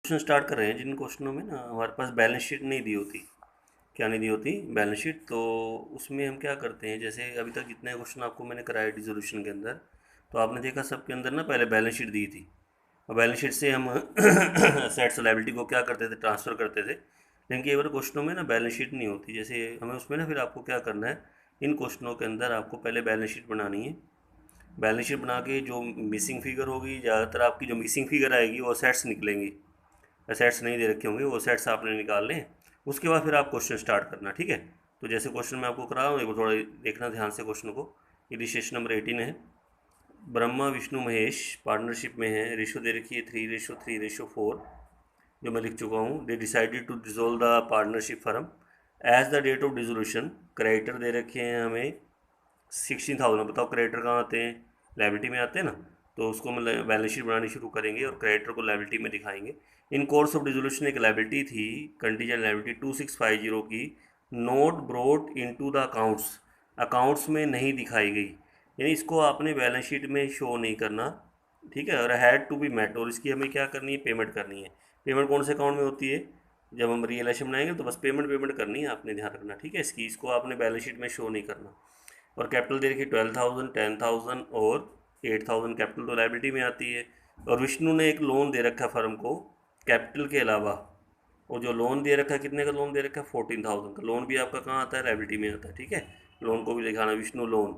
Question start कर रहे हैं जिन क्वेश्चनों में ना हमारे पास बैलेंस शीट नहीं दी होती। क्या नहीं दी होती? Balance sheet. तो उसमें हम क्या करते हैं, जैसे अभी तक जितने क्वेश्चन आपको मैंने कराए डिसोल्यूशन के अंदर, तो आपने देखा सबके अंदर ना पहले बैलेंस शीट दी थी। और बैलेंस शीट से हम सेट्स लायबिलिटी को क्या करते थे, ट्रांसफ़र करते थे। लेकिन कई बार क्वेश्चनों में ना बैलेंस शीट नहीं होती, जैसे हमें उसमें ना फिर आपको क्या करना है, इन क्वेश्चनों के अंदर आपको पहले बैलेंस शीट बनानी है। बैलेंस शीट बना के जो मिसिंग फिगर होगी, ज़्यादातर आपकी जो मिसिंग फिगर आएगी वो सेट्स निकलेंगी। सेट्स नहीं दे रखे होंगे, वो सेट्स आपने निकाल लें। उसके बाद फिर आप क्वेश्चन स्टार्ट करना, ठीक है। तो जैसे क्वेश्चन मैं आपको करा रहा हूँ, एक बार थोड़ा देखना ध्यान से क्वेश्चन को। इलिस्ट्रेशन नंबर 18 है। ब्रह्मा विष्णु महेश पार्टनरशिप में है, रेशो दे रखी है 3:3:4, जो मैं लिख चुका हूँ। They decided to dissolve the partnership firm as the date of dissolution. Creditor दे रखे हैं हमें 16,000। बताओ क्रेडिटर कहाँ आते हैं? लाइबिलिटी में आते हैं ना। तो उसको हम बैलेंस शीट बनानी शुरू करेंगे और क्रेडिटर को लाइबिलिटी में दिखाएंगे। इन कोर्स ऑफ डिसोल्यूशन एक लाइबिलिटी थी, कंटीजेंट लाइबिलिटी 2650 की, note brought into the accounts, accounts में नहीं दिखाई गई। यानी इसको आपने बैलेंस शीट में शो नहीं करना, ठीक है। और हैड टू बी मेट, और इसकी हमें क्या करनी है, पेमेंट करनी है। पेमेंट कौन से अकाउंट में होती है? जब हम रियलाइजेशन बनाएंगे तो बस पेमेंट पेमेंट करनी है, आपने ध्यान रखना, ठीक है। इसको आपने बैलेंस शीट में शो नहीं करना। और कैपिटल दे रखी 12,000, 10,000 और 8,000। कैपिटल तो लाइबिलिटी में आती है। और विष्णु ने एक लोन दे रखा है फर्म को कैपिटल के अलावा। और जो लोन दे रखा है, कितने का लोन दे रखा है? 14,000 का। लोन भी आपका कहाँ आता है? लाइबिलिटी में आता है, ठीक है। लोन को भी दिखाना, विष्णु लोन।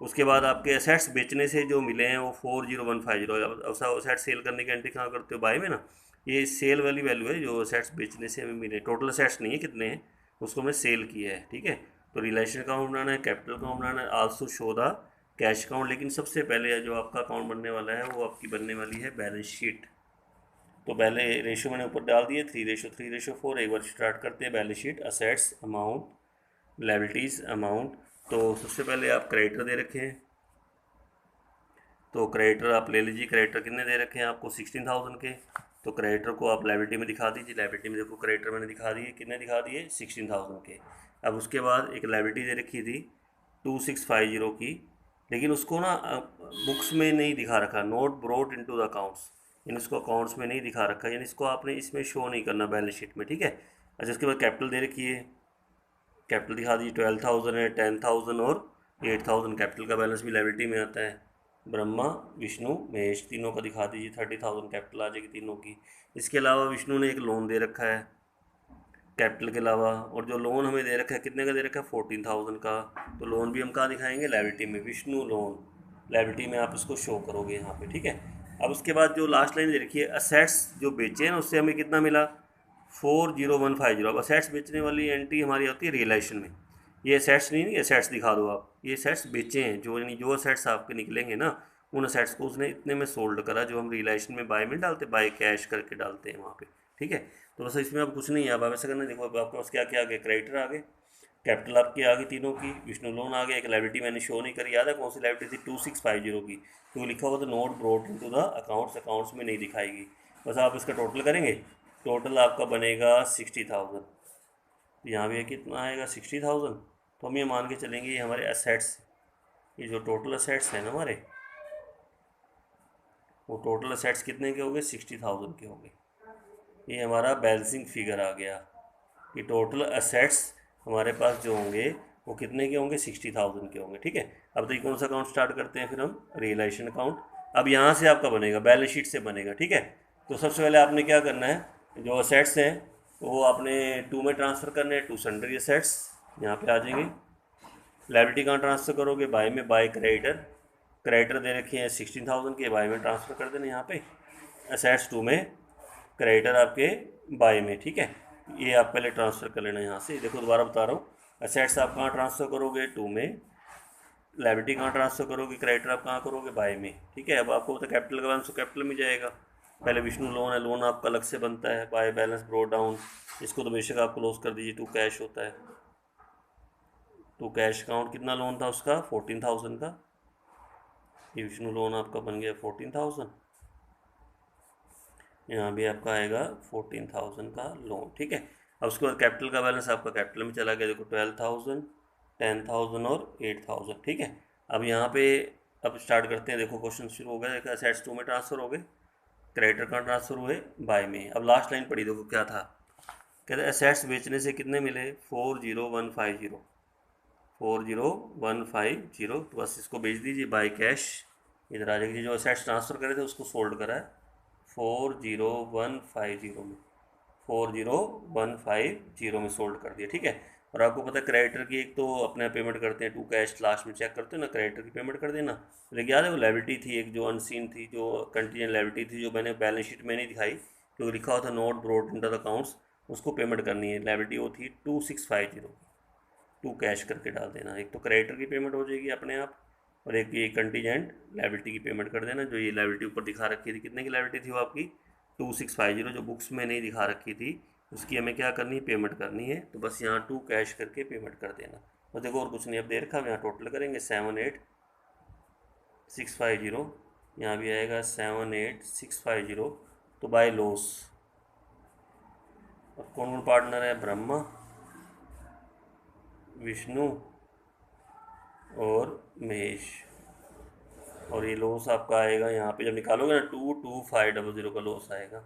उसके बाद आपके असेट्स बेचने से जो मिले हैं वो 40150। अब असेट्स सेल करने की एंट्री कहाँ करते हो? बाय में ना। ये सेल वाली वैल्यू है, जो असेट्स बेचने से हमें मिले। टोटल असेट्स नहीं है कितने हैं, उसको मैं सेल किया है, ठीक है। तो रिलेशन अकाउंट बनाना है, कैपिटल अकाउंट बनाना है, also show the cash account. लेकिन सबसे पहले जो आपका अकाउंट बनने वाला है वो आपकी बनने वाली है बैलेंस शीट। तो पहले रेशो मैंने ऊपर डाल दिए 3:3:4। एक बार स्टार्ट करते हैं balance sheet. Assets amount, liabilities amount. तो सबसे पहले आप क्रेडिटर दे रखे हैं, तो क्रेडिटर आप ले लीजिए। क्रेडिटर कितने दे रखे हैं आपको? 16,000 के। तो क्रेडिटर को आप लाइबिलिटी में दिखा दीजिए। लाइबिलिटी में देखो क्रेडिटर मैंने दिखा दिए, कितने दिखा दिए? 16,000 के। अब उसके बाद एक लाइबिलिटी दे रखी थी 2650 की, लेकिन उसको ना बुक्स में नहीं दिखा रखा, note brought into the accounts. यानी इसको अकाउंट्स में नहीं दिखा रखा, यानी इसको आपने इसमें शो नहीं करना बैलेंस शीट में, ठीक है। अच्छा, उसके बाद कैपिटल दे रखी है, कैपिटल दिखा दीजिए 12,000 है, 10,000 और 8,000। कैपिटल का बैलेंस भी लाइबिलिटी में आता है। ब्रह्मा विष्णु महेश तीनों का दिखा दीजिए, 30,000 कैपिटल आ जाएगी तीनों की। इसके अलावा विष्णु ने एक लोन दे रखा है कैपिटल के अलावा, और जो लोन हमें दे रखा है कितने का दे रखा है? 14,000 का। तो लोन भी हम कहाँ दिखाएंगे? लाइबिलिटी में। विष्णु लोन लाइबिलिटी में आप इसको शो करोगे यहाँ पे, ठीक है। अब उसके बाद जो लास्ट लाइन दे रखी है, असेट्स जो बेचे हैं ना उससे हमें कितना मिला? 40150। अब असेट्स बेचने वाली एंट्री हमारी होती है रियलाइजेशन में। ये असेट्स नहीं, असेट्स दिखा दो आप, ये असेट्स बेचे हैं जो, यानी जो असेट्स आपके निकलेंगे ना, उन असेट्स को उसने इतने में सोल्ड करा, जो हम रियलाइजेशन में बाय में डालते, बाय कैश करके डालते हैं वहाँ पे, ठीक है। तो बस इसमें अब कुछ नहीं है, अब आप ऐसा करना। देखो अब आपके पास क्या क्या आ गया? क्रेडिटर आ गए, कैपिटल आपकी आ गई तीनों की, विष्णु लोन आ गया, एक लाइबिलिटी मैंने शो नहीं करी, याद है कौन सी लाइबिलिटी थी? 2650 की, क्योंकि लिखा हुआ था note brought into the accounts, accounts में नहीं दिखाएगी। बस आप इसका टोटल करेंगे, टोटल आपका बनेगा 60,000। यहाँ भी कितना आएगा? 60,000। तो हम ये मान के चलेंगे ये हमारे असेट्स, ये जो टोटल असेट्स हैं ना हमारे, वो टोटल असेट्स कितने के हो गए? 60,000 के हो गए। ये हमारा बैलेंसिंग फिगर आ गया कि टोटल असेट्स हमारे पास जो होंगे वो कितने के होंगे? 60,000 के होंगे, ठीक है। अब देखिए कौन सा अकाउंट स्टार्ट करते हैं फिर हम? Realisation account. अब यहाँ से आपका बनेगा, बैलेंस शीट से बनेगा, ठीक है। तो सबसे पहले आपने क्या करना है, जो असेट्स हैं वो आपने टू में ट्रांसफ़र करने हैं, टू सन्ड्री असेट्स, यहाँ पे आ जाएंगे। लाइबिलिटी कहाँ ट्रांसफ़र करोगे? बाय में, बाय क्रेडिटर। क्रेडिटर दे रखे हैं 16,000 के, बाय में ट्रांसफ़र कर देना यहाँ पे। असेट्स टू में, क्रेडिटर आपके बाय में, ठीक है। ये आप पहले ट्रांसफ़र कर लेना यहाँ से। देखो दोबारा बता रहा हूँ, असेट्स आप कहाँ ट्रांसफ़र करोगे? टू में। लाइबिलिटी कहाँ ट्रांसफ़र करोगे? क्रेडिटर आप कहाँ करोगे? बाय में, ठीक है। अब आपको पता कैपिटल का बैलेंस तो कैपिटल में जाएगा। पहले विष्णु लोन है, लोन आपका अलग से बनता है, बाय बैलेंस ब्रोड डाउन। इसको तो बेशक आप क्लोज कर दीजिए, टू कैश होता है। तो कैश अकाउंट कितना लोन था उसका? 14,000 का। ये विष्णु लोन आपका बन गया 14,000। यहाँ भी आपका आएगा 14,000 का लोन, ठीक है। अब उसके बाद कैपिटल का बैलेंस आपका कैपिटल में चला गया, देखो 12,000, 10,000 और 8,000, ठीक है। अब यहाँ पे अब स्टार्ट करते हैं। देखो क्वेश्चन शुरू हो गया, देखो असेट्स टू में ट्रांसफ़र हो गए, क्रेडिटर कहाँ ट्रांसफ़र हुए, बाय में। अब लास्ट लाइन पढ़ी देखो क्या था, कहते हैं एसेट्स बेचने से कितने मिले, 40150, 40150। तो बस इसको बेच दीजिए बाय कैश, इधर आ जाएगी। जो एसेट्स ट्रांसफ़र करे थे उसको सोल्ड करा है 40150 में, 40150 में सोल्ड कर दिया, ठीक है। और आपको पता है क्रेडिटर की एक तो अपने पेमेंट करते हैं टू कैश, लास्ट में चेक करते हो ना, क्रेडिटर की पेमेंट कर देना। लेकिन याद है वो लायबिलिटी थी एक जो अनसीन थी, जो कंटीजेंट लायबिलिटी थी, जो मैंने बैलेंस शीट में नहीं दिखाई, जो लिखा हुआ था note brought into the accounts, उसको पेमेंट करनी है। लायबिलिटी वो थी 2650, टू कैश करके डाल देना। एक तो क्रेडिटर की पेमेंट हो जाएगी अपने आप, और एक ये कंटीजेंट लायबिलिटी की पेमेंट कर देना। जो ये लायबिलिटी ऊपर दिखा रखी थी, कितने की लायबिलिटी थी वो आपकी 2650, जो बुक्स में नहीं दिखा रखी थी, उसकी हमें क्या करनी है, पेमेंट करनी है। तो बस यहाँ टू कैश करके पेमेंट कर देना। और देखो और कुछ नहीं अब दे रखा, यहाँ टोटल करेंगे 78650, यहाँ भी आएगा 78650। तो बाय लॉस, और कौन कौन पार्टनर है, ब्रह्मा, विष्णु और महेश। और ये लॉस आपका आएगा यहाँ पे जब निकालोगे ना 22500 का लॉस आएगा,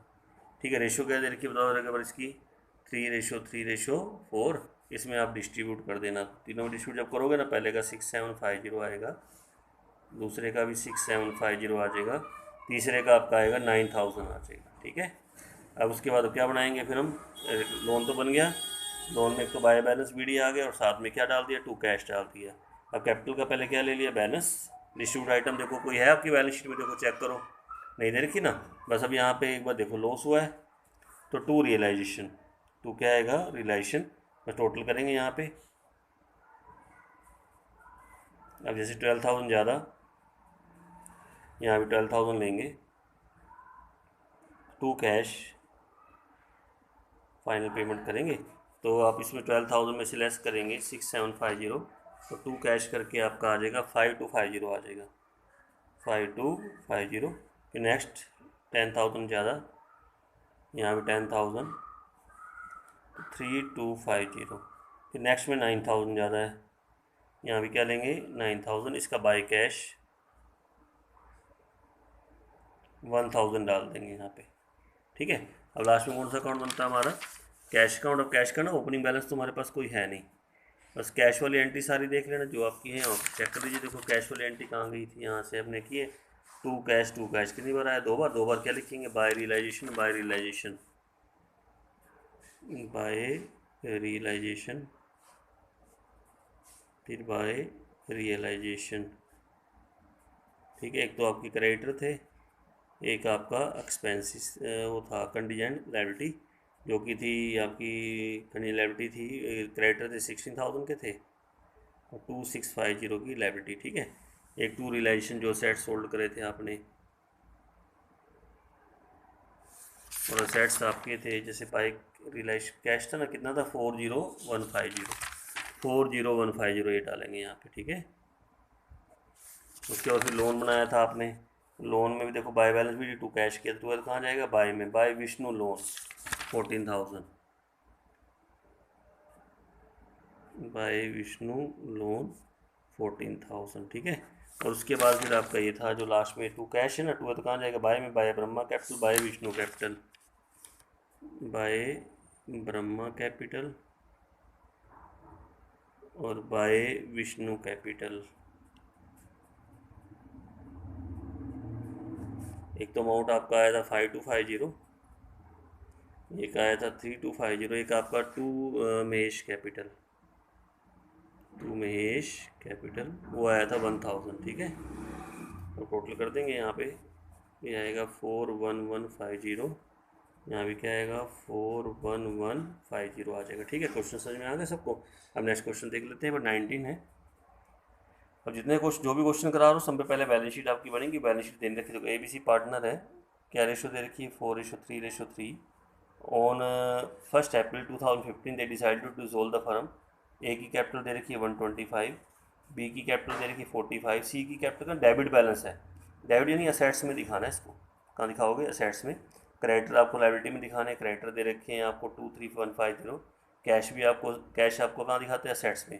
ठीक है। रेशो क्या दे रखी है बताओ जरा इसकी, 3:3:4। इसमें आप डिस्ट्रीब्यूट कर देना, तीनों में डिस्ट्रीब्यूट जब करोगे ना, पहले का 6750 आएगा, दूसरे का भी 6750 आ जाएगा, तीसरे का आपका आएगा 9000 आ जाएगा, ठीक है। अब उसके बाद क्या बनाएंगे फिर हम, लोन तो बन गया, लोन में एक तो बाय बैलेंस बीडी आ गया और साथ में क्या डाल दिया, टू कैश डाल दिया। अब कैपिटल का पहले क्या ले लिया, बैलेंस। डिस्ट्रीब्यूट आइटम देखो कोई है आपकी बैलेंस शीट में, देखो चेक करो, नहीं दे रखी ना। बस अब यहाँ पे एक बार देखो लॉस हुआ है, तो टू रियलाइजेशन, टू क्या आएगा, रियलाइजेशन। बस टोटल करेंगे यहाँ पे। अब जैसे 12,000 ज़्यादा, यहाँ भी 12,000 लेंगे, टू कैश फाइनल पेमेंट करेंगे। तो आप इसमें 12,000 में से लेस करेंगे 6750, तो टू कैश करके आपका आ जाएगा 5250 आ जाएगा, 5250। फिर नेक्स्ट 10,000 ज़्यादा, यहाँ भी 10,000, 3250। फिर नेक्स्ट में 9,000 ज़्यादा है, यहाँ भी क्या लेंगे 9,000, इसका बाय कैश 1,000 डाल देंगे यहाँ पे, ठीक है। अब लास्ट में कौन सा अकाउंट बनता है हमारा, कैश अकाउंट। अब कैश का ना ओपनिंग बैलेंस तो हमारे पास कोई है नहीं, बस कैश वाली एंट्री सारी देख लेना जो आपकी है, और चेक कर लीजिए। देखो कैश वाली एंट्री कहाँ गई थी, यहाँ से हमने की है टू कैश, टू कैश कितनी बार आया, दो बार क्या लिखेंगे, by realisation, by realisation, by realisation, फिर बाय रियलाइजेशन, ठीक है। एक तो आपकी क्रेडिटर थे, एक आपका एक्सपेंसिस वो था कंटीजेंट लायबिलिटी, जो कि थी आपकी कंटीजेंट लायबिलिटी थी, क्रेडिटर थे 16,000 के थे, और 2650 की लायबिलिटी, ठीक है। एक टू रियलाइजेशन जो सेट्स होल्ड करे थे आपने, और सेट्स आपके थे जैसे बाइक रियलाइज कैश था ना, कितना था 40150, 40150 ये डालेंगे यहाँ पे, ठीक है। उसके बाद फिर लोन बनाया था आपने, लोन में भी देखो बाय बैलेंस भी टू कैश किया, तो कहाँ जाएगा, बाय में, by Vishnu loan 14,000, by Vishnu loan 14,000, ठीक है। और उसके बाद फिर आपका ये था जो लास्ट में टू कैश है ना, टू है तो कहाँ जाएगा, बाय में, by Brahma capital, by Vishnu capital, by Brahma capital और बाय विष्णु कैपिटल। एक तो अमाउंट आपका आया था 5250, एक आया था 3250, एक आपका to Mahesh capital, to Mahesh capital वो आया था 1,000, ठीक है। तो टोटल कर देंगे यहाँ पे, ये आएगा 41150, यहाँ भी क्या आएगा 41150 आ जाएगा, ठीक है। क्वेश्चन समझ में आ गया सबको। अब नेक्स्ट क्वेश्चन देख लेते हैं, बट 19 है। अब जितने क्वेश्चन जो भी क्वेश्चन करा रहा हूँ सब पे पहले बैलेंस शीट आपकी बनेगी, बैलेंस शीट देने रखी। तो ABC पार्टनर है, क्या रेशो दे रखी है, 4:3:3। On 1 April 2015 they decided to dissolve the firm. A की कैपिटल दे रखी है 125, बी की कैपिटल दे रखी है 45, सी की कैपिटल का डेबिट बैलेंस है, डेबिट यानी असेट्स में दिखाना है इसको, कहाँ दिखाओगे, असेट्स में। क्रेडिटर आपको लायबिलिटी में दिखाने हैं, क्रेडिटर दे रखे हैं आपको 23,150, कैश भी आपको, कैश आपको कहाँ दिखाते हैं, असेट्स में।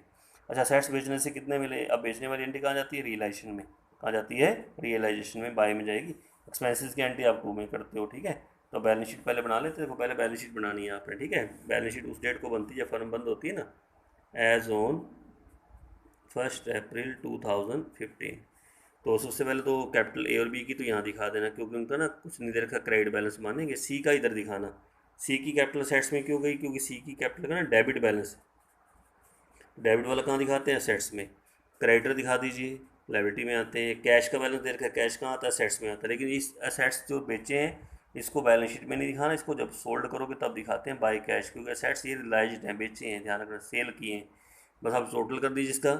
अच्छा असेट्स बेचने से कितने मिले, अब बेचने वाली एंट्री कहाँ जाती है, रियलाइजेशन में, कहाँ जाती है, रियलाइजेशन में, बाय में जाएगी। एक्सपेंसेस की एंट्री आप 2 में करते हो, ठीक है। तो बैलेंस शीट पहले बना लेते हैं। देखो पहले बैलेंस शीट बनानी है आपने, ठीक है। बैलेंस शीट उस डेट को बनती है जब फर्म बंद होती है ना, एज ऑन 1 अप्रैल 2015। तो सबसे पहले तो कैपिटल ए और बी की तो यहाँ दिखा देना, क्योंकि उनका ना कुछ नहीं दे रखा, क्रेडिट बैलेंस मानेंगे। सी का इधर दिखाना। सी की कैपिटल सेट्स में क्यों गई, क्योंकि सी की कैपिटल का ना डेबिट बैलेंस है। डेबिट वाला कहाँ दिखाते हैं, सेट्स में। क्रेडिटर दिखा दीजिए, लाइबिलिटी में आते हैं। कैश का बैलेंस दे रखा है, कैश कहाँ आता है, सेट्स में आता है। लेकिन इस असेट्स जो बेचे हैं इसको बैलेंस शीट में नहीं दिखाना, इसको जब सोल्ड करोगे तब दिखाते हैं बाय कैश, क्योंकि असेट्स ये रिलाइज्ड हैं, बेचे हैं, ध्यान रखना, सेल किए हैं। बस आप टोटल कर दीजिए इसका।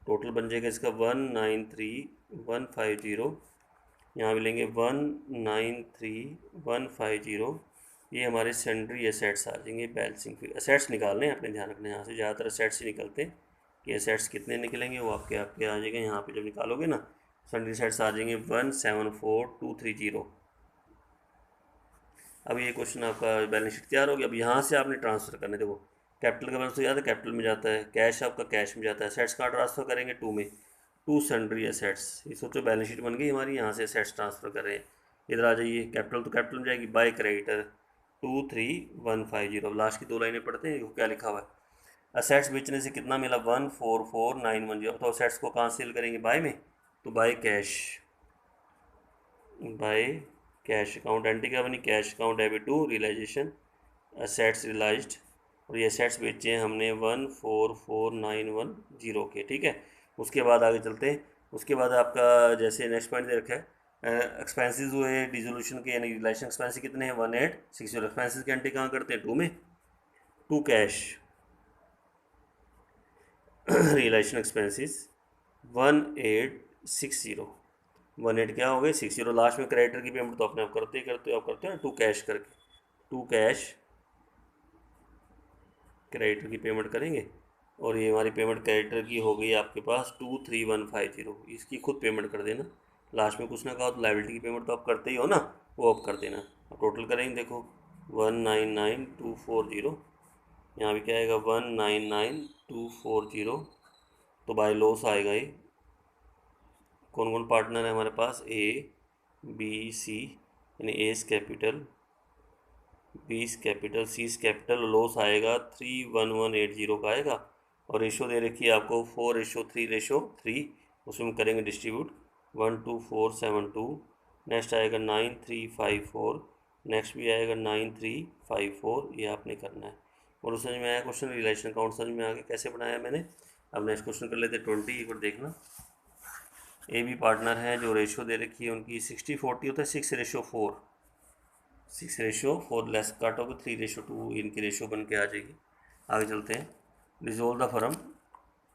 टोटल बन जाएगा इसका 193,150। यहाँ भी लेंगे 193,150। ये हमारे सेंड्री एसेट्स आ जाएंगे। बैलेंसिंग फिर एसेट्स निकालने हैं अपने, ध्यान रखना यहाँ से ज़्यादातर एसेट्स ही निकलते हैं, कि एसेट्स कितने निकलेंगे वो आपके आपके आ जाएंगे। यहाँ पे जब निकालोगे ना सेंड्री एसेट्स आ जाएंगे 174,230। अब ये क्वेश्चन आपका बैलेंस शीट तैयार हो गया। अब यहाँ से आपने ट्रांसफर करने, देखो कैपिटल का बैलेंस तो याद है, कैपिटल में जाता है, कैश आपका कैश में जाता है। एसेट्स कहाँ ट्रांसफर करेंगे, 2 में, टू सन्ड्री एसेट्स। ये सोचो बैलेंस शीट बन गई हमारी, यहाँ से एसेट्स ट्रांसफर कर रहे हैं। इधर आ जाइए, कैपिटल तो कैपिटल में जाएगी, बाय क्रेडिटर 23,150। लास्ट की 2 लाइनें पढ़ते हैं, क्या लिखा हुआ है। असेट्स बेचने से कितना मिला, 144,910। तो असेट्स को कहाँ सेल करेंगे, बाय में, तो by cash. By cash account entry क्या बनी, cash account debit to realisation assets realised. और ये असेट्स बेचे हैं हमने 144,910 के, ठीक है। उसके बाद आगे चलते हैं। उसके बाद आपका जैसे नेक्स्ट पॉइंट दे रखा है, एक्सपेंसेस हुए डिसोल्यूशन के, यानी रियलाइजेशन एक्सपेंसेस कितने हैं, 1860। एक्सपेंसेस की एंट्री कहाँ करते हैं, 2 में, टू कैश। Realisation expenses 1860। 18 क्या हो गए, 60। लास्ट में क्रेडिटर की पेमेंट तो अपने आप करते ही करते हो, आप करते हो ना टू कैश करके, टू कैश क्रेडिटर की पेमेंट करेंगे। और ये हमारी पेमेंट क्रेडिटर की हो गई आपके पास 23,150। इसकी खुद पेमेंट कर देना। लास्ट में कुछ ना कहा तो लाइबिलिटी की पेमेंट तो आप करते ही हो ना, वो आप कर देना। अब टोटल करेंगे, देखो 199,240। यहाँ भी क्या आएगा, 199,240। तो बाय लॉस आएगा ये। कौन कौन पार्टनर है हमारे पास, ए बी सी, यानी एस कैपिटल, बीस कैपिटल, सीस कैपिटल। लॉस आएगा 31180 का आएगा। और रेशो दे रखी है आपको 4:3:3। उसमें करेंगे डिस्ट्रीब्यूट 12472। नेक्स्ट आएगा 9354। नेक्स्ट भी आएगा 9354। ये आपने करना है। और समझ में आया क्वेश्चन, रिलेशन अकाउंट समझ में आ गया कैसे बनाया मैंने। अब नेक्स्ट क्वेश्चन कर लेते 20। एक बार देखना, ए बी पार्टनर हैं, जो रेशो दे रखी है उनकी 60/40 होता है, 6:4। 6:4 लेस काटोगे 3:2, इनकी रेशो बन के आ जाएगी। आगे चलते हैं, डिजोल्व द फर्म।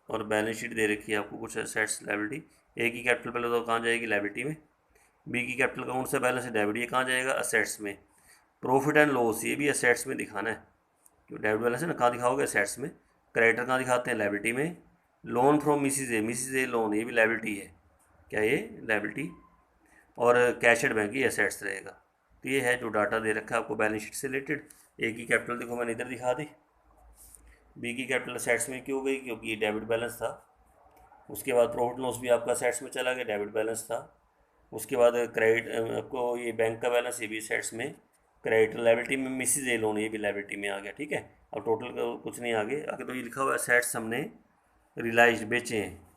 और बैलेंस शीट दे रखी है आपको, कुछ एसेट्स लाइबिलिटी। ए की कैपिटल पहले तो कहाँ जाएगी, लाइबिलिटी में। बी की कैपिटल कौन सा बैलेंस है, डेबिट, ये कहाँ जाएगा, असेट्स में। प्रॉफिट एंड लॉस ये भी असेट्स में दिखाना है, क्योंकि डेबिट बैलेंस है ना, कहाँ दिखाओगे, असेट्स में। क्रेडिटर कहाँ दिखाते हैं, लाइबिलिटी में। Loan from Mrs A loan, ये भी लाइबिलिटी है, क्या ये लाइबिलिटी। और कैशड बैंक ही एसेट्स रहेगा। तो ये है जो डाटा दे रखा है आपको बैलेंस शीट से रिलेटेड। ए की कैपिटल देखो मैंने इधर दिखा दी, बी की कैपिटल सेट्स में क्यों गई, क्योंकि ये डेबिट बैलेंस था। उसके बाद प्रॉफिट लॉस भी आपका सेट्स में चला गया, डेबिट बैलेंस था। उसके बाद क्रेडिट आपको ये बैंक का बैलेंस, ये भी सेट्स में। क्रेडिट लाइबिलिटी में मिसिज ए लोन, ये भी लाइबिलिटी में आ गया, ठीक है। अब टोटल कुछ नहीं आगे आगे तो ये लिखा हुआ है सेट्स हमने रियलाइज बेचे हैं।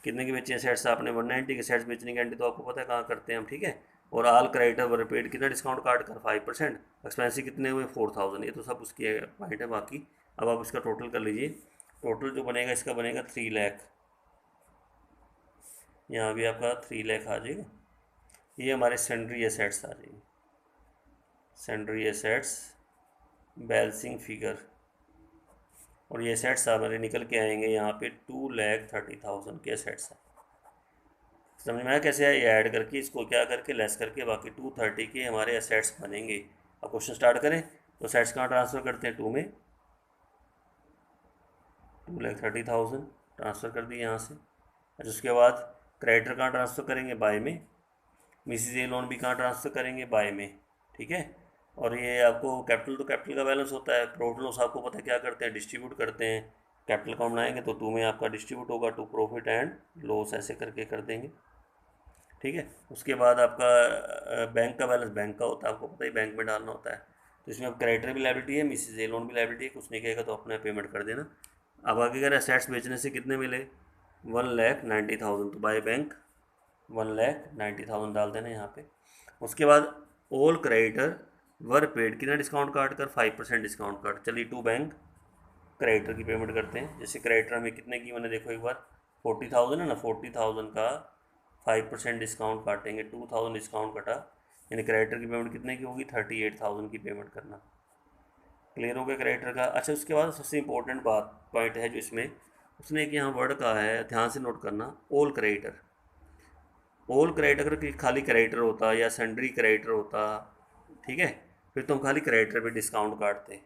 कितने के बेचे हैं सेट्स आपने, 190 के सेट्स बेचने की एंट्री तो आपको पता है कहाँ करते हैं हम, ठीक है। और ऑल क्रेडिटर वर पेड, कितना डिस्काउंट काट कर 5%। एक्सपेंसिव कितने हुए 4,000। ये तो सब उसकी पॉइंट है। बाकी अब आप इसका टोटल कर लीजिए। टोटल जो बनेगा इसका बनेगा 3 लाख। यहाँ भी आपका 3 लाख आ जाएगा। ये हमारे सेंड्री एसेट्स आ जाएंगे, सेंड्री एसेट्स बैलेंसिंग फिगर। और ये एसेट्स हमारे निकल के आएंगे यहाँ पे 2,30,000 के एसेट्स हैं। समझ में आया कैसे है, ये ऐड करके इसको क्या करके लेस करके बाकी 230 के हमारे एसेट्स बनेंगे। अब क्वेश्चन स्टार्ट करें तो एसेट्स कहाँ ट्रांसफ़र करते हैं, 2 में, 2,30,000 ट्रांसफ़र कर दिए यहाँ से। अच्छा उसके बाद क्रेडिटर कहाँ ट्रांसफ़र करेंगे, बाय में। मिसिज ए लोन भी कहाँ ट्रांसफ़र करेंगे, बाय में, ठीक है। और ये आपको कैपिटल तो कैपिटल का बैलेंस होता है। प्रॉफिट लॉस आपको पता है क्या करते हैं, डिस्ट्रीब्यूट करते हैं। कैपिटल अकाउंट बनाएंगे तो 2 में आपका डिस्ट्रीब्यूट होगा टू प्रॉफिट एंड लॉस, ऐसे करके कर देंगे, ठीक है। उसके बाद आपका बैंक का बैलेंस बैंक का होता है, आपको पता ही बैंक में डालना होता है। तो इसमें अब क्रेडिटर भी लायबिलिटी है, मिसेज ए लोन भी लायबिलिटी है, कुछ नहीं कहेगा तो अपने पेमेंट कर देना। अब आगे कह रहे असेट्स बेचने से कितने मिले, 1,90,000, तो बाय बैंक 1,90,000 डाल देना यहाँ पे। उसके बाद ऑल क्रेडिटर वर पेड, कितना डिस्काउंट काट कर, 5% डिस्काउंट काट। चलिए टू बैंक क्रेडिटर की पेमेंट करते हैं। जैसे क्रेडिटर हमें कितने की, मैंने देखो एक बार 40,000 है ना, 40,000 का 5% डिस्काउंट काटेंगे, 2,000 डिस्काउंट कटा, यानी क्रेडिटर की पेमेंट कितने की होगी, 38,000 की पेमेंट करना। क्लियर हो गया क्रेडिटर का। अच्छा, उसके बाद सबसे इंपॉर्टेंट बात पॉइंट है जो इसमें उसने एक यहाँ वर्ड कहा है, ध्यान से नोट करना, ऑल क्रेडिटर। ऑल क्रेडिटर अगर खाली क्रेडिटर होता या सेंड्री क्रेडिटर होता, ठीक है, फिर तो हम खाली क्रेडिटर पे डिस्काउंट काटते।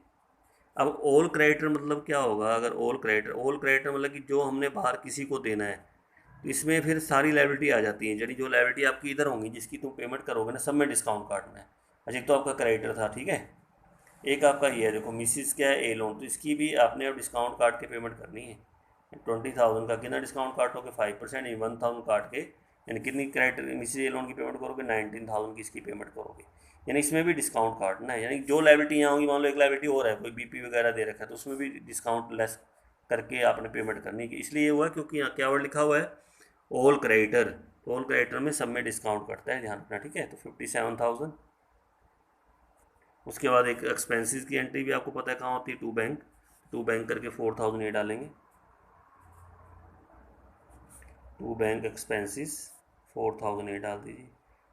अब ऑल क्रेडिटर मतलब क्या होगा, अगर ऑल क्रेडिटर मतलब कि जो हमने बाहर किसी को देना है, तो इसमें फिर सारी लायबिलिटी आ जाती है, यानी जो लायबिलिटी आपकी इधर होंगी जिसकी तुम पेमेंट करोगे ना, सब में डिस्काउंट काटना है। अच्छा, एक तो आपका क्रेडिटर था, ठीक है, एक आपका ये है, देखो मिसिस क्या है, ए लोन, तो इसकी भी आपने अब डिस्काउंट काट के पेमेंट करनी है। 20,000 का कितना डिस्काउंट काटोगे, 5%, यानी 1,000 काट के, यानी कितनी क्रेडिट मिसिस ए लोन की पेमेंट करोगे, 19,000 की इसकी पेमेंट करोगे, यानी इसमें भी डिस्काउंट काटना है। यानी जो लायबिलिटी यहाँ होगी, मान लो एक लायबिलिटी और है, कोई बीपी वगैरह दे रखा है, तो उसमें भी डिस्काउंट लेस करके आपने पेमेंट करनी है। इसलिए ये हुआ क्योंकि यहाँ क्या वर्ड लिखा हुआ है, ऑल क्रेडिटर, तो ऑल क्रेडिटर में सब में डिस्काउंट करता है, ध्यान रखना, ठीक है। तो 57,000। उसके बाद एक एक्सपेंसेस की एंट्री भी आपको पता है कहाँ होती है, टू बैंक करके 4,000 ये डालेंगे, टू बैंक एक्सपेंसेस 4,000 ये डाल दीजिए।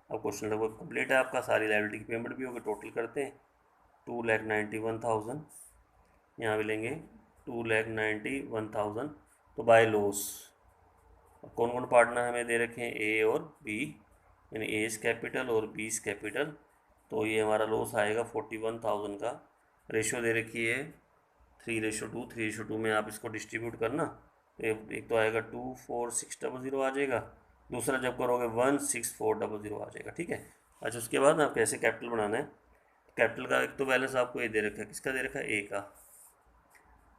अब क्वेश्चन लगभग कंप्लीट है आपका, सारी लायबिलिटी की पेमेंट भी होगी। टोटल करते हैं 2,91,000, यहाँ भी लेंगे 2,91,000। तो बाय लॉस कौन कौन पार्टनर हमें दे रखे हैं, ए और बी, यानी ए इस कैपिटल और बी इस कैपिटल। तो ये हमारा लॉस आएगा 41,000 का। रेशो दे रखी है 3:2, 3:2 में आप इसको डिस्ट्रीब्यूट करना, तो एक तो आएगा 24600 आ जाएगा, दूसरा जब करोगे 16400 आ जाएगा, ठीक है। अच्छा, उसके बाद आप कैसे कैपिटल बनाना है, कैपिटल का एक तो बैलेंस आपको ये दे रखा है, किसका दे रखा है, ए का,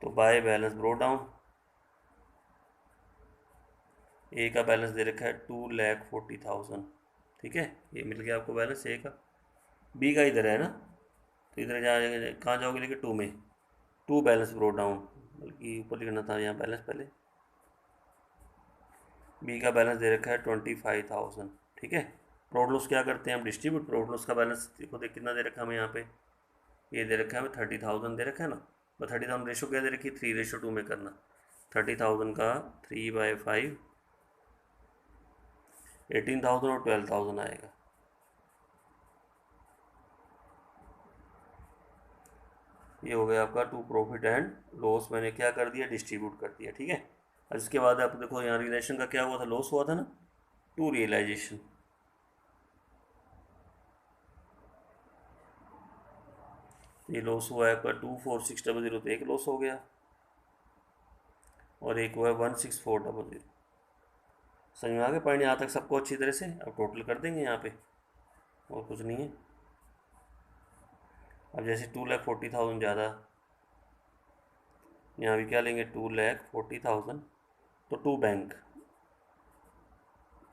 तो बाय बैलेंस ब्रो डाउन, ए का बैलेंस दे रखा है 2,40,000, ठीक है, ये मिल गया आपको बैलेंस ए का। बी का इधर है ना, तो इधर जाएंगे, कहाँ जाओगे लेके टू में, टू बैलेंस ब्रो डाउन, बल्कि ऊपर लिखना था यहाँ बैलेंस पहले। बी का बैलेंस दे रखा है 25,000, ठीक है। प्रॉफिट लॉस क्या करते हैं हम, डिस्ट्रीब्यूट। प्रॉफिट लॉस का बैलेंस देखो, देख कितना दे रखा है हमें यहाँ पे, ये दे रखा है हमें 30,000 दे रखा है ना, तो 30,000 रेशो क्या दे रखी है, 3:2 में करना। 30,000 का 3/5, 18,000 और 12,000 आएगा। ये हो गया आपका टू प्रॉफिट एंड लॉस, मैंने क्या कर दिया, डिस्ट्रीब्यूट कर दिया, ठीक है। और इसके बाद आप देखो यहाँ रिलेशन का क्या हुआ था, लॉस हुआ था ना, टू रियलाइजेशन, ये लॉस हुआ है आपका 24600, तो एक लॉस हो गया, और एक हुआ है 16400। समझ में आ गया पॉइंट यहाँ तक सबको अच्छी तरह से। अब टोटल कर देंगे यहाँ पे, और कुछ नहीं है। अब जैसे 2,40,000 ज़्यादा, यहाँ भी क्या लेंगे, 2,40,000, तो to bank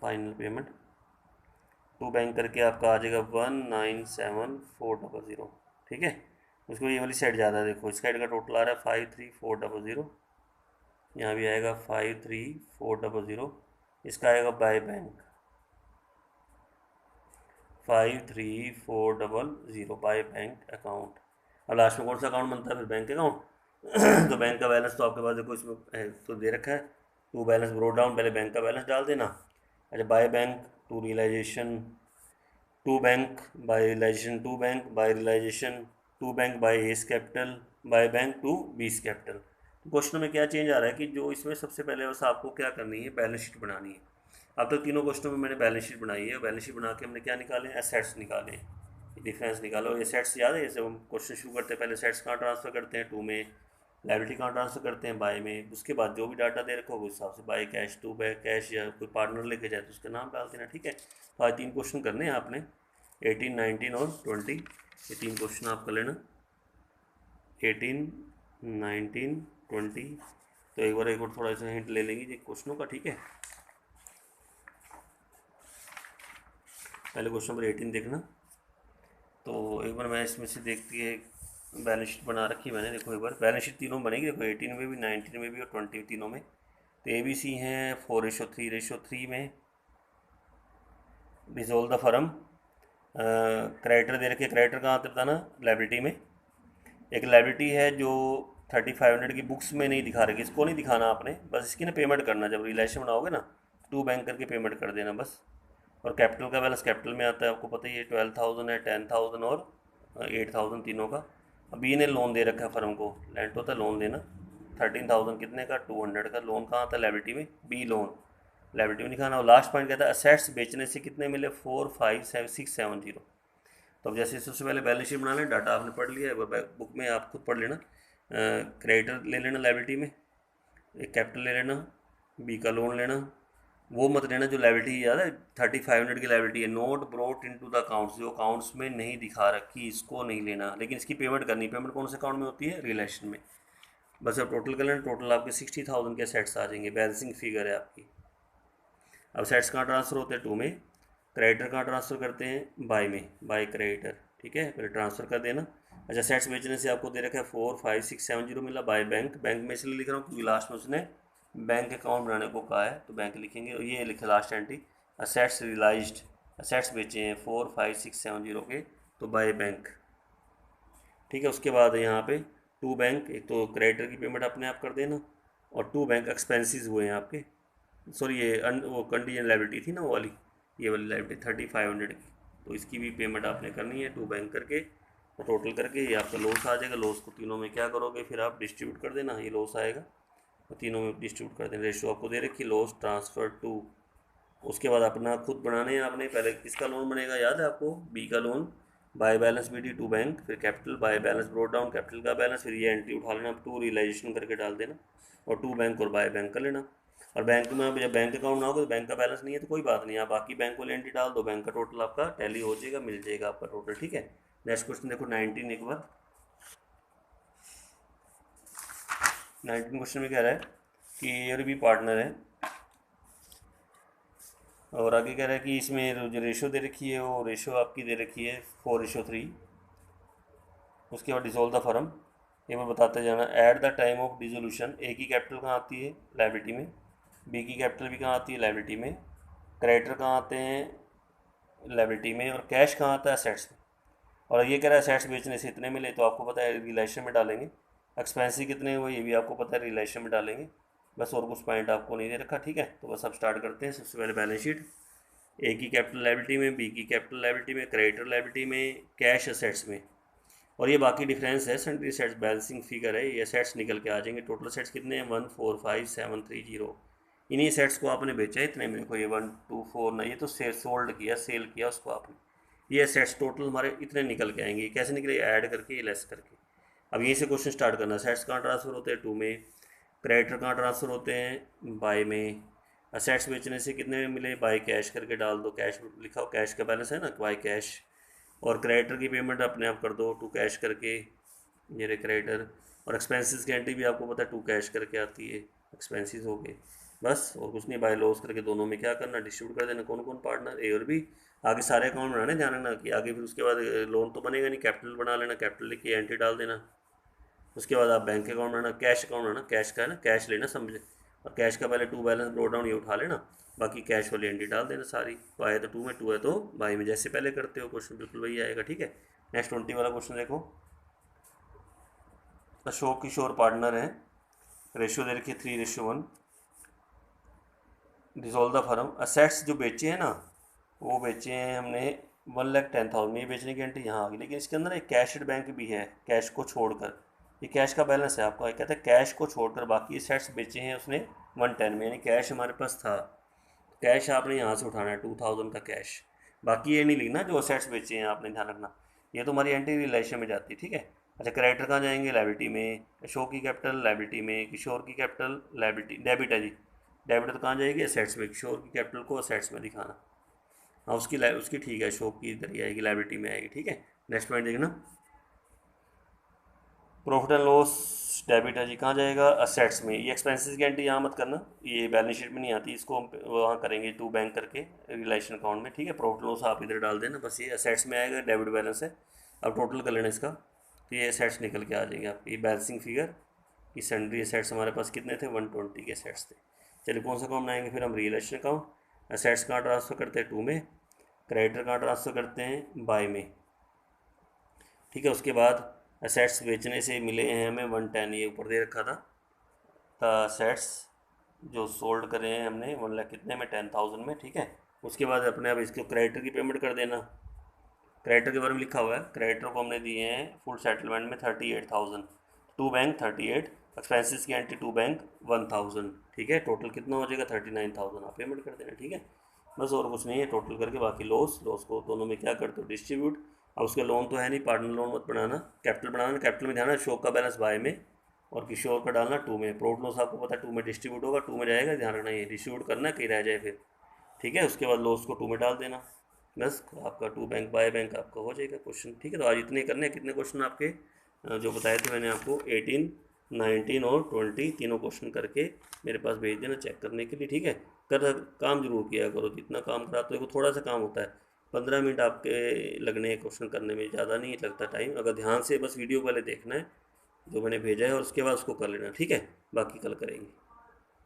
final payment, to bank करके आपका आ जाएगा 1,97,400, ठीक है। उसको ये वाली साइड ज़्यादा है, देखो इस साइड का टोटल आ रहा है 53,400, यहाँ भी आएगा 53,400, इसका आएगा by bank 53,400 by bank account. अब लास्ट में कौन सा अकाउंट बनता है, फिर बैंक अकाउंट। तो बैंक का बैलेंस तो आपके पास देखो इसमें है, तो दे रखा है, टू बैलेंस ब्रो डाउन, पहले बैंक का बैलेंस डाल देना। अच्छा, by bank to realisation, to bank by realisation, to bank by realisation, to bank by S capital, by bank to बीस कैपिटल। तो क्वेश्चन में क्या चेंज आ रहा है कि जो इसमें सबसे पहले बस आपको क्या करनी है, बैलेंस शीट बनानी है। अब तक तीनों क्वेश्चनों में मैंने बैलेंस शीट बनाई है, बैलेंस शीट बना के हमने क्या निकाले, एसेट्स निकाले, डिफरेंस निकालो। एसेट्स याद है, जैसे हम क्वेश्चन शुरू करते हैं पहले एसेट्स कहाँ ट्रांसफर करते हैं, टू में, लायबिलिटी कहाँ ट्रांसफर करते हैं, बाय में, उसके बाद जो भी डाटा दे रखो उस हिसाब से, by cash, to by cash, या कोई पार्टनर लेके जाए तो उसका नाम डाल देना, ठीक है। तो आज तीन क्वेश्चन करने हैं आपने, 18, 19 और 20, ये तीन क्वेश्चन आप कर लेना, 18, 19, 20। तो एक बार थोड़ा सा हिंट ले लेंगे ये क्वेश्चनों का, ठीक है। पहले क्वेश्चन नंबर 18 देखना। तो एक बार मैं इसमें से देखती है बैलेंस शीट बना रखी है मैंने, देखो एक बार बैलेंस शीट तीनों बनेगी, देखो 18 में भी, 19 में भी और 20 तीनों में। तो ABC हैं 4:3 में। Dissolve the firm. क्रेडिटर दे रखे, क्रेडिटर कहाँ आते बताना, लाइबिलिटी में। एक लाइबिलिटी है जो 3500 की बुक्स में नहीं दिखा रही, इसको नहीं दिखाना आपने, बस इसकी ना पेमेंट करना, जब रिलेशन बनाओगे ना टू बैंक करके पेमेंट कर देना बस। और कैपिटल का बैलेंस कैपिटल में आता है, आपको पता ही है, 12,000 है, 10,000 और 8,000 तीनों का। अब बी ने लोन दे रखा है फर्म को, लेंट होता है लोन देना, 13,000 कितने का, 200 का। लोन कहाँ आता है, लाइबिलिटी में, बी लोन, लाइबिलिटी में दिखाना। और लास्ट पॉइंट कहता है असेट्स बेचने से कितने मिले, 4,5,6,7,0। तो अब जैसे सबसे पहले बैलेंस शीट बना लें, डाटा आपने पढ़ लिया है, बुक में आप खुद पढ़ लेना। क्रेडिटर ले लेना लाइबिलिटी में, एक कैपिटल ले लेना, बी का लोन लेना, वो मत लेना जो लाइबिलिटी, याद है 3500 की लाइबिलिटी है, note brought into the accounts, जो अकाउंट्स में नहीं दिखा रखी, इसको नहीं लेना, लेकिन इसकी पेमेंट करनी। पेमेंट कौन से अकाउंट में होती है, रिलेशन में। बस अब टोटल कर लेना, टोटल आपके 60,000 के सेट्स आ जाएंगे, बैलेंसिंग फिगर है आपकी। अब सेट्स कहाँ ट्रांसफ़र होते हैं, टू में। क्रेडिटर कहाँ ट्रांसफ़र करते हैं, बाय में, बाय क्रेडिटर, ठीक है, पहले ट्रांसफ़र कर देना। अच्छा, सेट्स बेचने से आपको दे रखा है 4,5,6,7,0 मिला, बाय बैंक। बैंक में इसलिए लिख रहा हूँ क्योंकि लास्ट में उसने बैंक अकाउंट बनाने को कहा है, तो बैंक लिखेंगे। और ये लिखा last entry, assets realised, assets बेचे हैं 4,5,6,7,0 के, तो बाय बैंक, ठीक है। उसके बाद यहाँ पे टू बैंक, एक तो क्रेडिटर की पेमेंट अपने आप कर देना, और टू बैंक एक्सपेंसेस हुए हैं आपके, सॉरी ये वो कंटीजेंट लाइबिलिटी थी ना वो वाली, ये वाली लाइबिलिटी 3500 की, तो इसकी भी पेमेंट आपने करनी है टू बैंक करके, और टोटल करके ये आपका लॉस आ जाएगा। लॉस को तीनों में क्या करोगे, फिर आप डिस्ट्रीब्यूट कर देना, ये लॉस आएगा तो तीनों में डिस्ट्रीब्यूट कर देना। रेशो आपको दे रखी, लॉस ट्रांसफ़र टू। उसके बाद अपना खुद बनाने हैं आपने, पहले किसका लोन बनेगा, याद है आपको, बी का loan, by balance B D to bank, फिर capital, by balance brought down, capital का बैलेंस, फिर ये एंट्री उठा लेना, टू रियलाइजेशन करके डाल देना, और टू बैंक और बाय बैंक कर लेना। और बैंक में अब जब बैंक अकाउंट ना होगा तो बैंक का बैलेंस नहीं है तो कोई बात नहीं, आप बाकी बैंक वाली एंट्री डाल दो, बैंक का टोटल आपका टैली हो जाएगा, मिल जाएगा आपका टोटल, ठीक है। नेक्स्ट क्वेश्चन देखो 19, एक बार 19 क्वेश्चन में कह रहा है कि ये भी पार्टनर है, और आगे कह रहा है कि इसमें जो रेशो दे रखी है वो रेशो आपकी दे रखी है 4:3। उसके बाद डिसॉल्व द फर्म, ये मैं बताते जाना। At the time of dissolution, A की कैपिटल कहाँ आती है, लाइबिलिटी में, बी की कैपिटल भी कहाँ आती है, लाइबिलिटी में, क्रेडिटर कहाँ आते हैं, लाइबिलिटी में, और कैश कहाँ आता है, असेट्स में। और ये कह रहा है असेट्स बेचने से इतने मिले, तो आपको पता है रिलेशन में डालेंगे। एक्सपेंसिव कितने हुए ये भी आपको पता है, रिलेशन में डालेंगे बस, और कुछ पॉइंट आपको नहीं दे रखा, ठीक है। तो बस अब स्टार्ट करते हैं। सबसे पहले बैलेंस शीट, ए की कैपिटल लाइबिलिटी में, बी की कैपिटल लाइबिलिटी में, क्रेडिटर लाइबिलिटी में, कैश असेट्स में। और ये बाकी डिफरेंस है, सन्ड्री सेट्स बैलेंसिंग फिगर है, ये सेट्स निकल के आ जाएंगे। टोटल सेट्स कितने हैं, 1,4,5,7,3,0। इन्हीं सेट्स को आपने बेचा है इतने में, देखो ये 1 2 4 ना, ये तो सोल्ड किया, सेल किया उसको आपने। ये सेट्स टोटल हमारे इतने निकल के आएंगे, कैसे निकले, ऐड करके, लेस करके। अब यहीं से क्वेश्चन स्टार्ट करना। सेट्स कहाँ ट्रांसफ़र होते हैं, टू में। क्रेडिटर कहाँ ट्रांसफ़र होते हैं, बाय में। असेट्स बेचने से कितने में मिले, बाय कैश करके डाल दो, कैश लिखा हो, कैश का बैलेंस है ना, बाय कैश। और क्रेडिटर की पेमेंट अपने आप कर दो टू कैश करके, ये रे क्रेडिटर। और एक्सपेंसेस की एंट्री भी आपको पता है टू कैश करके आती है, एक्सपेंसेस हो गए बस, और कुछ नहीं। बाय लॉस करके दोनों में क्या करना, डिस्ट्रीब्यूट कर देना। कौन कौन पार्टनर, ए और बी। आगे सारे अकाउंट बनाने, ध्यान रखना कि आगे फिर उसके बाद लोन तो बनेगा नहीं, कैपिटल बना लेना, कैपिटल लिख के एंट्री डाल देना। उसके बाद आप बैंक अकाउंट बनाना, कैश अकाउंट बनाना, कैश का है ना, कैश लेना समझे, और कैश का पहले टू बैलेंस ब्रो डाउन ये उठा लेना, बाकी कैश वाली एंट्री डाल देना सारी। तो आए तो टू में, टू है तो बाई में, जैसे पहले करते हो क्वेश्चन बिल्कुल वही आएगा, ठीक है। नेक्स्ट 20 वाला क्वेश्चन देखो। अशोक किशोर पार्टनर है, रेशियो दे रखी है 3:1। डिसॉल्व द फर्म, असेट्स जो बेचे हैं ना वो बेचे हैं हमने 1,10,000 में, ये बेचने की एंट्री यहाँ आ गई। लेकिन इसके अंदर एक कैश एट बैंक भी है, कैश को छोड़कर, ये कैश का बैलेंस है आपका। कहता है कैश को छोड़कर बाकी सेट्स बेचे हैं उसने 110 में, यानी कैश हमारे पास था, कैश आपने यहाँ से उठाना है 2,000 का कैश। बाकी ये नहीं लिखना जो सेट्स बेचे हैं आपने, ध्यान रखना, ये तो हमारी एंटी रिलेशन में जाती है, ठीक है। अच्छा, क्रेडिटर कहाँ जाएंगे, लाइबिलिटी में। अशोक की कैपिटल लाइबिलिटी में, किशोर की कैपिटल लाइबिलिटी, डेबिट है जी, डेबिट तो कहाँ जाएगी, असेट्स में। किशोर की कैपिटल को असेट्स में दिखाना, हाँ उसकी ठीक है, अशोक की इधर ही आएगी, लाइबिलिटी में आएगी, ठीक है। नेक्स्ट पॉइंट देखना, प्रॉफिट एंड लॉस डेबिट है जी, कहाँ जाएगा, असेट्स में। ये एक्सपेंसेस की एंट्री यहाँ मत करना, ये बैलेंस शीट में नहीं आती, इसको हम वहाँ करेंगे टू बैंक करके रिलेशन अकाउंट में, ठीक है। प्रॉफिट लॉस आप इधर डाल देना, बस ये असेट्स में आएगा, डेबिट बैलेंस है। अब टोटल कर लेना इसका, तो ये असेट्स निकल के आ जाएंगे आपके, ये बैलेंसिंग फिगर। ये सैंड्री असेट्स हमारे पास कितने थे, 120 के असेट्स थे। चलिए कौन सा अकाउंट बनाएंगे फिर हम, रिलेशन अकाउंट। असेट्स कहाँ ट्रांसफ़र करते हैं, टू में। क्रेडिटर कहाँ ट्रांसफ़र करते हैं, बाय में, ठीक है। उसके बाद असेट्स बेचने से मिले हैं हमें 110, ये ऊपर दे रखा था। द असेट्स जो सोल्ड करे हैं हमने 1 लाख कितने में, 10,000 में, ठीक है। उसके बाद अपने अब इसको क्रेडिटर की पेमेंट कर देना। क्रेडिटर के बारे में लिखा हुआ है, क्रेडिटर को हमने दिए हैं फुल सेटलमेंट में 38,000, टू बैंक 38, एक्सपेंसिस की एंट्री टू बैंक 1,000, ठीक है। टोटल कितना हो जाएगा, 39,000 आप पेमेंट कर देना, ठीक है। बस और कुछ नहीं है, टोटल करके बाकी लॉस को दोनों में क्या करते हो, डिस्ट्रीब्यूट। अब उसके लोन तो है नहीं, पार्टनर लोन मत बनाना, कैपिटल बनाना। कैपिटल में ध्यान है, शो का बैलेंस बाय में और किसी और का डालना टू में। प्रॉफिट लॉस आपको पता है टू में डिस्ट्रीब्यूट होगा, टू में जाएगा, ध्यान रखना ये डिस्ट्रीब्यूट करना है, कहीं रह जाए फिर, ठीक है। उसके बाद लॉस को टू में डाल देना, बस आपका टू बैंक बाय बैंक आपका हो जाएगा क्वेश्चन, ठीक है। तो आज इतने करने हैं। कितने क्वेश्चन आपके जो बताए थे मैंने आपको, 18, 19 और 20 तीनों क्वेश्चन करके मेरे पास भेज देना चेक करने के लिए, ठीक है। कर काम जरूर किया करो, जितना काम कराते हो थोड़ा सा काम होता है, 15 मिनट आपके लगने हैं क्वेश्चन करने में, ज़्यादा नहीं लगता टाइम। अगर ध्यान से बस वीडियो पहले देखना है जो मैंने भेजा है और उसके बाद उसको कर लेना, ठीक है। बाकी कल करेंगे।